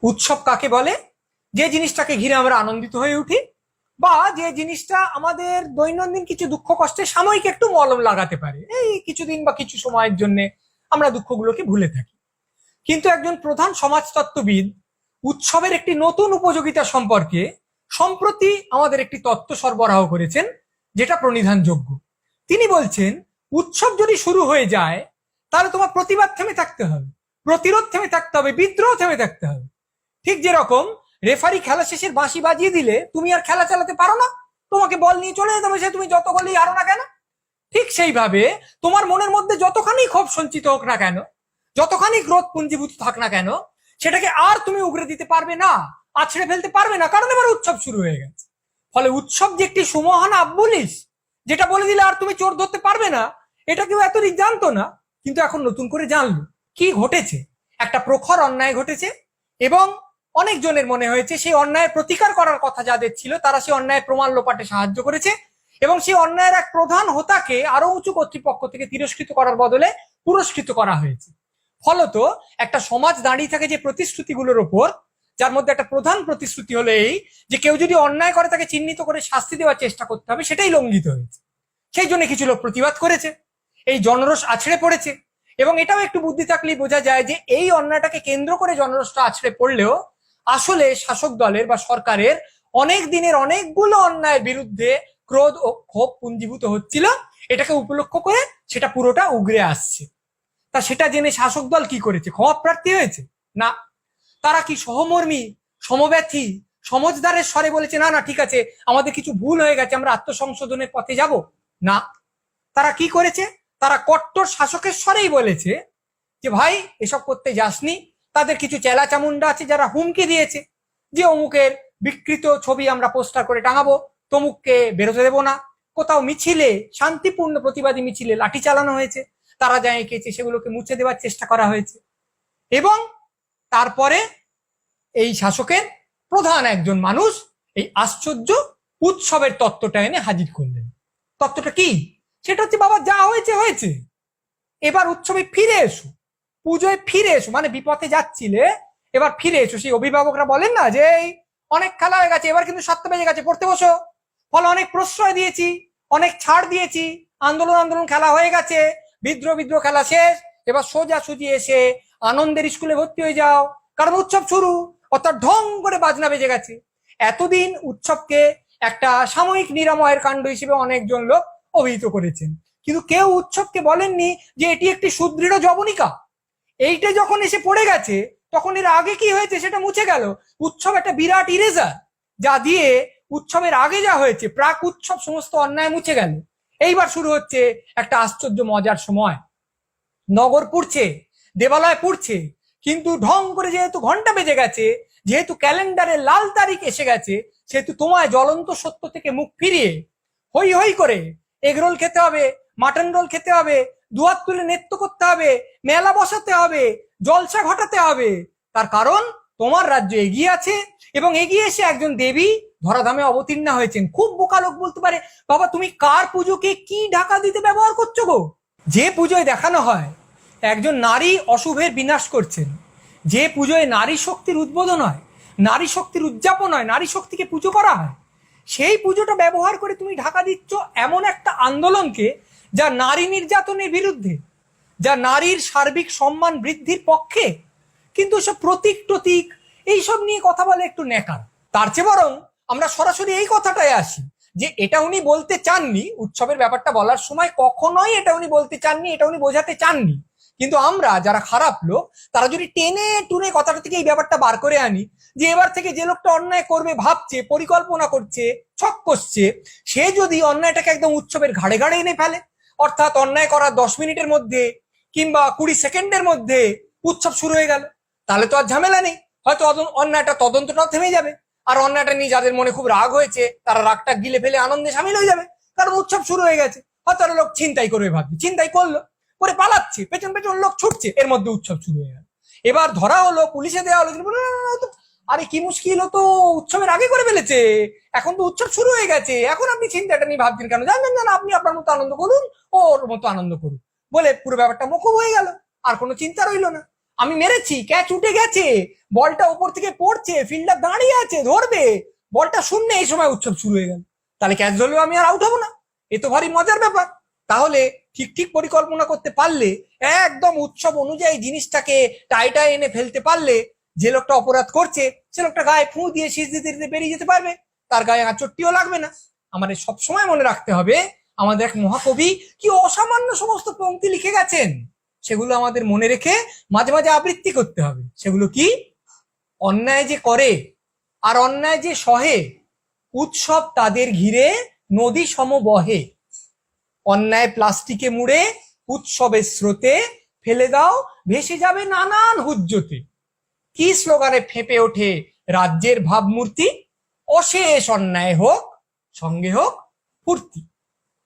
উৎসব কাকে বলে? যে জিনিসটাকে ঘিরে আমরা আনন্দিত হয়ে উঠি, বা যে জিনিসটা আমাদের দৈনন্দিন কিছু দুঃখ কষ্টে সাময়িক একটু মলম লাগাতে পারে, এই কিছুদিন বা কিছু সময়ের জন্য আমরা দুঃখগুলোকে ভুলে থাকি। কিন্তু একজন প্রধান সমাজতত্ত্ববিদ উৎসবের একটি নতুন উপযোগিতা সম্পর্কে সম্প্রতি আমাদের একটি তত্ত্ব সরবরাহ করেছেন, যেটা প্রণিধানযোগ্য। তিনি বলছেন, উৎসব যদি শুরু হয়ে যায় তাহলে তোমার প্রতিবাদ থেমে থাকতে হবে, প্রতিরোধ থেমে থাকতে হবে, বিদ্রোহ থেমে থাকতে হবে। ঠিক যেরকম রেফারি খেলা শেষের বাঁশি বাজিয়ে দিলে তুমি আর খেলা চালাতে পারো না, তোমাকে বল নিয়ে চলে যেতে হবে, সে তুমি যত গোলই হারো না কেন। ঠিক সেইভাবে তোমার মনের মধ্যে যতখানি ক্ষোভ সঞ্চিত হোক না কেন, যতখানি ক্রোধ পুঞ্জীভূত থাক না কেন, সেটাকে আর তুমি উগরে দিতে পারবে না, আছড়ে ফেলতে পারবে না, কারণ এবার উৎসব শুরু হয়ে গেছে। ফলে উৎসব যে একটি সুমহান আব্বুলিশ, যেটা বলে দিলে আর তুমি চোর ধরতে পারবে না, এটা কেউ এতদিন জানতো না, কিন্তু এখন নতুন করে জানলো। কি ঘটেছে? একটা প্রখর অন্যায় ঘটেছে, এবং অনেকজনের মনে হয়েছে সেই অন্যায়ের প্রতিকার করার কথা যাদের ছিল তারা সেই অন্যায়ের প্রমাণ লোপাটে সাহায্য করেছে, এবং সেই অন্যায়ের এক প্রধান হোতাকে আরো উঁচু কর্তৃপক্ষ থেকে তিরস্কৃত করার বদলে পুরস্কৃত করা হয়েছে। ফলত একটা সমাজ দাঁড়িয়ে থাকে যে প্রতিশ্রুতিগুলোর ওপর, যার মধ্যে একটা প্রধান প্রতিশ্রুতি হলো এই যে কেউ যদি অন্যায় করে তাকে চিহ্নিত করে শাস্তি দেওয়ার চেষ্টা করতে হবে, সেটাই লঙ্ঘিত হয়েছে। সেই জন্য কিছু লোক প্রতিবাদ করেছে, এই জনরোষ আছড়ে পড়েছে। এবং এটাও একটু বুদ্ধি থাকলেই বোঝা যায় যে এই অন্যায়টাকে কেন্দ্র করে জনরোষটা আছড়ে পড়লেও আসলে শাসক দলের বা সরকারের অনেক দিনের অনেকগুলো অন্যায়ের বিরুদ্ধে ক্রোধ ও ক্ষোভ পুঞ্জীভূত হচ্ছিল, এটাকে উপলক্ষ করে সেটা পুরোটা উগরে আসছে। তা সেটা জেনে শাসক দল কি করেছে? ক্ষমা প্রার্থী হয়েছে? না, তারা কি সহমর্মী, সমব্যথী, সমজদারের স্বরে বলেছে না না ঠিক আছে, আমাদের কিছু ভুল হয়ে গেছে, আমরা আত্মসংশোধনের পথে যাব? না, তারা কি করেছে? তারা কট্টর শাসকের স্বরেই বলেছে যে ভাই এসব করতে যাসনি। তাদের কিছু চেলা চামুন্ডা আছে যারা হুমকি দিয়েছে যে অমুকের বিকৃত ছবি আমরা পোস্টার করে টাঙাবো, তমুককে বেরোতে দেবো না। কোথাও মিছিলে, শান্তিপূর্ণ প্রতিবাদী মিছিলে লাঠি চালানো হয়েছে, তারা যা এঁকেছে সেগুলোকে মুছে দেওয়ার চেষ্টা করা হয়েছে। এবং তারপরে এই শাসকের প্রধান একজন মানুষ এই আশ্চর্য উৎসবের তত্ত্বটা এনে হাজির করলেন। তত্ত্বটা কি? সেটা হচ্ছে, বাবা যা হয়েছে হয়েছে, এবার উৎসবে ফিরে এসো, পুজোয় ফিরে এসো, মানে বিপথে যাচ্ছিলে এবার ফিরে এসো। সেই অভিভাবকরা বলেন না যে অনেক খেলা হয়ে গেছে, এবার কিন্তু 7টা বেজে গেছে, পড়তে বসো। ফলে অনেক প্রশ্রয় দিয়েছি, অনেক ছাড় দিয়েছি, আন্দোলন আন্দোলন খেলা হয়ে গেছে, বিদ্রোহ বিদ্রোহ খেলা শেষ, এবার সোজা সুজি এসে আনন্দের স্কুলে ভর্তি হয়ে যাও, কারণ উৎসব শুরু। অর্থাৎ ঢং করে বাজনা বেজে গেছে। এতদিন উৎসবকে একটা সাময়িক নিরাময়ের কাণ্ড হিসেবে অনেকজন লোক অভিহিত করেছেন, কিন্তু কেউ উৎসবকে বলেননি যে এটি একটি সুদৃঢ় জবনিকা। এইটা যখন এসে পড়ে গেছে, তখন এর আগে কি হয়েছে সেটা মুছে গেল। উৎসব একটা বিরাট ইরেজার, যা দিয়ে উৎসবের আগে যা হয়েছে প্রাক উৎসব সমস্ত অন্যায় মুছে গেল। এইবার শুরু হচ্ছে একটা আশ্চর্য মজার সময়। নগর পুড়ছে, দেবালয় পুড়ছে, কিন্তু ঢং করে যেহেতু ঘন্টা বেজে গেছে, যেহেতু ক্যালেন্ডারে লাল তারিখ এসে গেছে, সেহেতু তোমায় জ্বলন্ত সত্য থেকে মুখ ফিরিয়ে হই হই করে এগরোল খেতে হবে, মাটন রোল খেতে হবে, দুয়ার তুলে নৃত্য করতে হবে, মেলা বসাতে হবে, জলসা ঘটাতে হবে। তার কারণ তোমার রাজ্য এগিয়ে আছে, এবং এগিয়ে এসে একজন দেবী ধরাধামে অবতীর্ণা হয়েছেন। খুব বোকা লোক বলতে পারে, বাবা তুমি কার পুজোকে কি ঢাকা দিতে ব্যবহার করছো গো? যে পুজোয় দেখানো হয় একজন নারী অশুভের বিনাশ করছেন, যে পুজোয় নারী শক্তির উদ্বোধন হয়, নারী শক্তির উদযাপন হয়, নারী শক্তিকে পুজো করা হয়, সেই পুজোটা ব্যবহার করে তুমি ঢাকা দিচ্ছ এমন একটা আন্দোলনকে যা নারী নির্যাতনের বিরুদ্ধে, যা নারীর সার্বিক সম্মান বৃদ্ধির পক্ষে। কিন্তু সব প্রতীক টতীক এইসব নিয়ে কথা বলে একটু নেকার। তার চেয়ে বরং আমরা সরাসরি এই কথাটাই আসি যে এটা উনি বলতে চাননি, উৎসবের ব্যাপারটা বলার সময় কখনোই এটা উনি বলতে চাননি, এটা উনি বোঝাতে চাননি। কিন্তু আমরা যারা খারাপ লোক, তারা যদি টেনে টুনে কথাটা থেকে এই ব্যাপারটা বার করে আনি যে এবার থেকে যে লোকটা অন্যায় করবে ভাবছে, পরিকল্পনা করছে, ছক কষছে, সে যদি অন্যায়টাকে একদম উৎসবের ঘাড়ে ঘাড়ে এনে ফেলে, অর্থাৎ অন্যায় করার 10 মিনিটের মধ্যে কিংবা 20 সেকেন্ডের মধ্যে উৎসব শুরু হয়ে গেল, তাহলে তো আর ঝামেলা নেই। হয়তো অন্যায়টা তদন্তটাও থেমে যাবে, আর অন্যায়টা নিয়ে যাদের মনে খুব রাগ হয়েছে তারা রাগটা গিলে ফেলে আনন্দে সামিল হয়ে যাবে, কারণ উৎসব শুরু হয়ে গেছে। হয়তো লোক ছিনতাই করবে ভাবছে, ছিনতাই করলো, করে পালাচ্ছে, পেছন পেছন লোক ছুটছে, এর মধ্যে উৎসব শুরু হয়ে গেল। এবার ধরা হলো, পুলিশে দেওয়া হলো, আরে কি মুশকিল, তো উৎসবের আগে করে ফেলেছে, এখন তো উৎসব শুরু হয়ে গেছে, এখন আপনি চিন্তাটা নিয়ে ভাবছেন কেন? জানেন না, আপনি আপনার মতো আনন্দ করুন, ওর মতো আনন্দ করুন, বলে পুরো ব্যাপারটা মকুব হয়ে গেল, আর কোনো চিন্তা রইল না। আমি মেরেছি, ক্যাচ উঠে গেছে, বলটা উপর থেকে পড়ছে, ফিল্ডার দাঁড়িয়ে আছে, ধরবে, বলটা শূন্যে, এই সময় উৎসব শুরু হয়ে গেল, তাহলে ক্যাচ ধরলেও আমি আর আউট হবো না। এ তো ভারী মজার ব্যাপার। তাহলে ঠিক ঠিক পরিকল্পনা করতে পারলে, একদম উৎসব অনুযায়ী জিনিসটাকে টাইটায় এনে ফেলতে পারলে, যে লোকটা অপরাধ করছে সে লোকটা গায়ে ফু দিয়ে শীষ দিতে দিতে বেরিয়ে যেতে পারবে, তার গায়ে আঁচড়টিও লাগবে না। আমাদের সবসময় মনে রাখতে হবে, আমাদের এক মহাকবি কি অসামান্য সমস্ত পংক্তি লিখে গেছেন, সেগুলো আমাদের মনে রেখে মাঝে মাঝে আবৃত্তি করতে হবে। সেগুলো কি? অন্যায় যে করে আর অন্যায় যে সহে, উৎসব তাদের ঘিরে নদী সম বহে। অন্যায় প্লাস্টিকে মুড়ে উৎসবের স্রোতে ফেলে দাও, ভেসে যাবে নানান হুজ্জতে। কি স্লোগানে ফেঁপে ওঠে রাজ্যের ভাবমূর্তি, অশেষ অন্যায় হোক, সঙ্গে হোক ফুর্তি।